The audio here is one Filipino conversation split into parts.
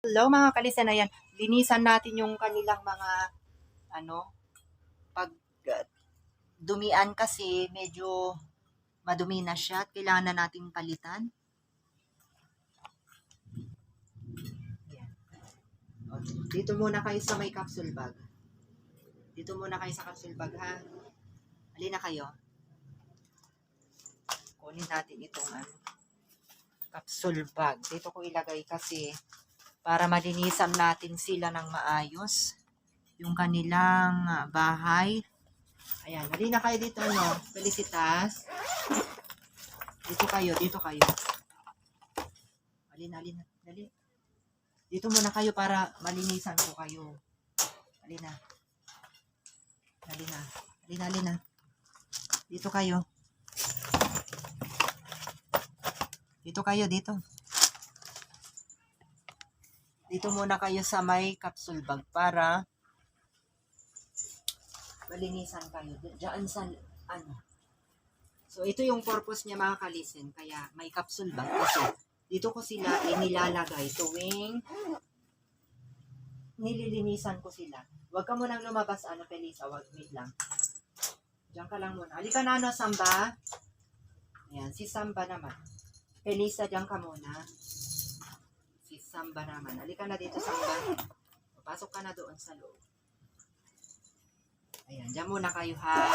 Hello mga kalisen, ayan, linisan natin yung kanilang mga, pag dumian kasi medyo madumi na siya at kailangan na nating palitan. Ayan. O, dito muna kayo sa may capsule bag. Dito muna kayo sa capsule bag, ha? Halina kayo. Kunin natin itong capsule bag. Dito ko ilagay kasi para malinisan natin sila ng maayos. Yung kanilang bahay. Ayan, halina kayo dito, no? Felicitas. Dito kayo, dito kayo. Halina, dali. Dito muna kayo para malinisan ko kayo. Halina. Halina. Dito kayo. Dito. Dito muna kayo sa may capsule bag para malinisan kayo. Diyan sa So, ito yung purpose niya mga kalisen. Kaya may capsule bag. Kasi dito ko sila nilalagay tuwing nililinisan ko sila. Huwag ka munang lumabas, Felisa. Wait lang. Diyan ka lang muna. Halika na, Samba. Ayan, si Samba naman. Felisa, diyan ka muna. Si Samba naman. Halika na dito, Samba. Pasok ka na doon sa loob. Ayan, diyan muna kayo, ha?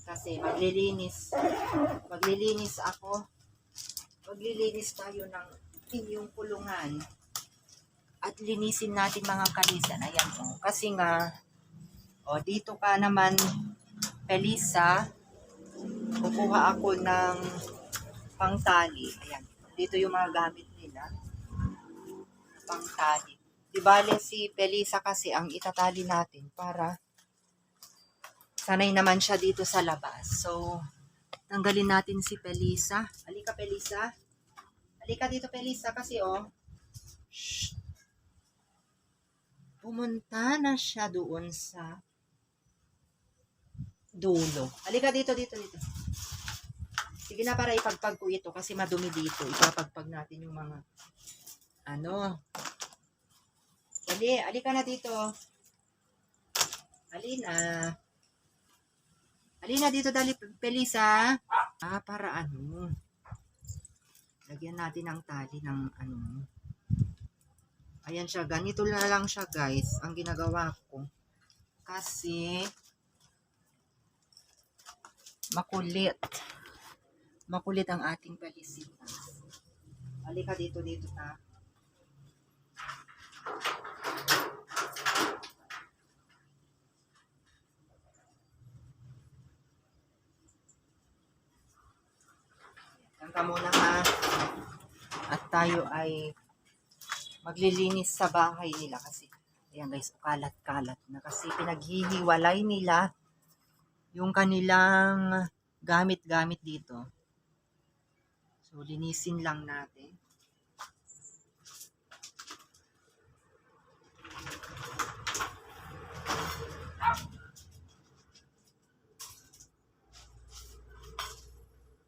Kasi maglilinis ako. Maglilinis tayo ng inyong kulungan. At linisin natin mga kalisan. Ayan po. Kasi nga, dito ka naman, Felisa. Kukuha ako ng pangtali. Ayan. Dito yung mga gamit nila. Pangtali. Di bale si Felisa kasi ang itatali natin para sanay naman siya dito sa labas. So, tanggalin natin si Felisa. Halika, Felisa. Halika dito, Felisa, kasi shh. Pumunta na siya doon sa dulo. Halika dito. Sige na, para ipagpag ko ito kasi madumi dito. Ipapagpag natin yung mga Dali, halika na dito. Halina dito, dali, Felisa. Para lagyan natin ng tali ng Ayan siya, ganito na lang siya guys, ang ginagawa ko. Kasi, makulit. Makulit ang ating Felicitas. Halika dito ta. Yan ka muna, ha. At tayo ay maglilinis sa bahay nila kasi ayan guys, kalat-kalat na kasi pinaghihiwalay nila yung kanilang gamit-gamit dito. So, linisin lang natin.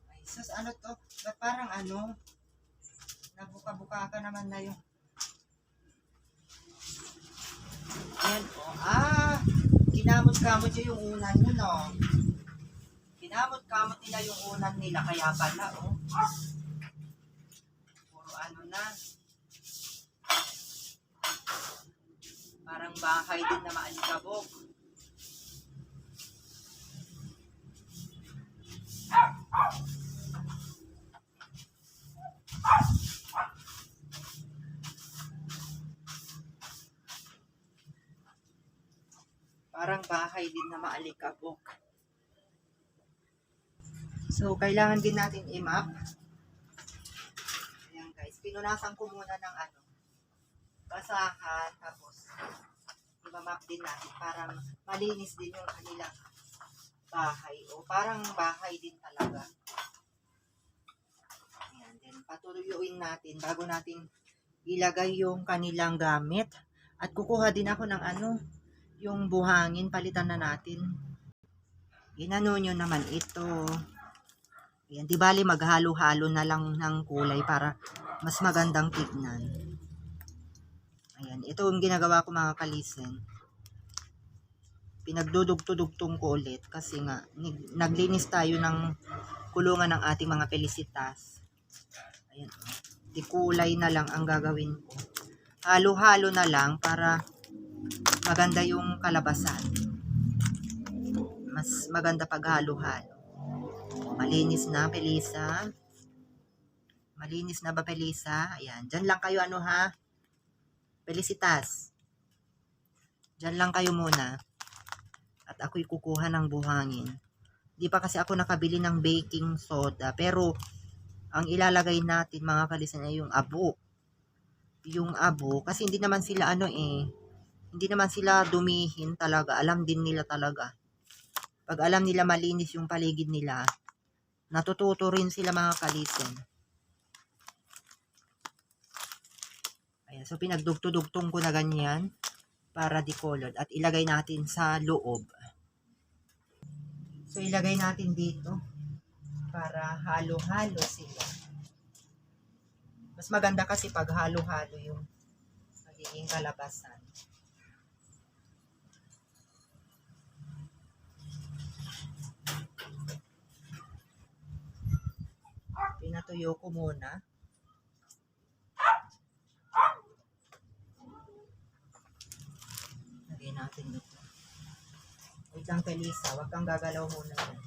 Ay, sus, ano to? Ba't parang nabuka-buka ka naman na yung ayan po. Kinamot-kamot yung unan nyo, no? Kinamot-kamot nila yung unan nila. Kaya pala, puro na. Parang bahay din na maalikabok. Parang bahay din na maalikabok. So, kailangan din natin i-map. Ayan guys, pinunasan ko muna ng basahan, tapos i-map din natin para malinis din yung kanilang bahay. O parang bahay din talaga. Ayan, then patuyuin natin bago natin ilagay yung kanilang gamit. At kukuha din ako ng yung buhangin, palitan na natin. Inano nyo naman ito. Ayan, di bali maghalo-halo na lang ng kulay para mas magandang tignan. Ayan, ito yung ginagawa ko mga kalisen. Pinagdudugtong ko ulit kasi nga naglinis tayo ng kulungan ng ating mga pelisitas. Ayan, di kulay na lang ang gagawin ko. Halo-halo na lang para maganda yung kalabasan. Mas maganda pag halo-halo. Malinis na, Pelisa. Malinis na ba, Pelisa? Ayan, dyan lang kayo ano ha. Pelisitas. Dyan lang kayo muna. At ako'y kukuha ng buhangin. Di pa kasi ako nakabili ng baking soda. Pero, ang ilalagay natin mga kalisan ay yung abo. Yung abo. Kasi hindi naman sila hindi naman sila dumihin talaga. Alam din nila talaga. Pag alam nila malinis yung paligid nila, natututo rin sila mga kalisan. Ayan, so pinagdugtong ko na ganyan para decolored at ilagay natin sa loob. So ilagay natin dito para halo-halo sila. Mas maganda kasi pag halo-halo yung magiging kalabasan. Pinatuyo ko muna. Lagay natin dito. Wait lang, Pelisa. Huwag kang gagalaw muna yan.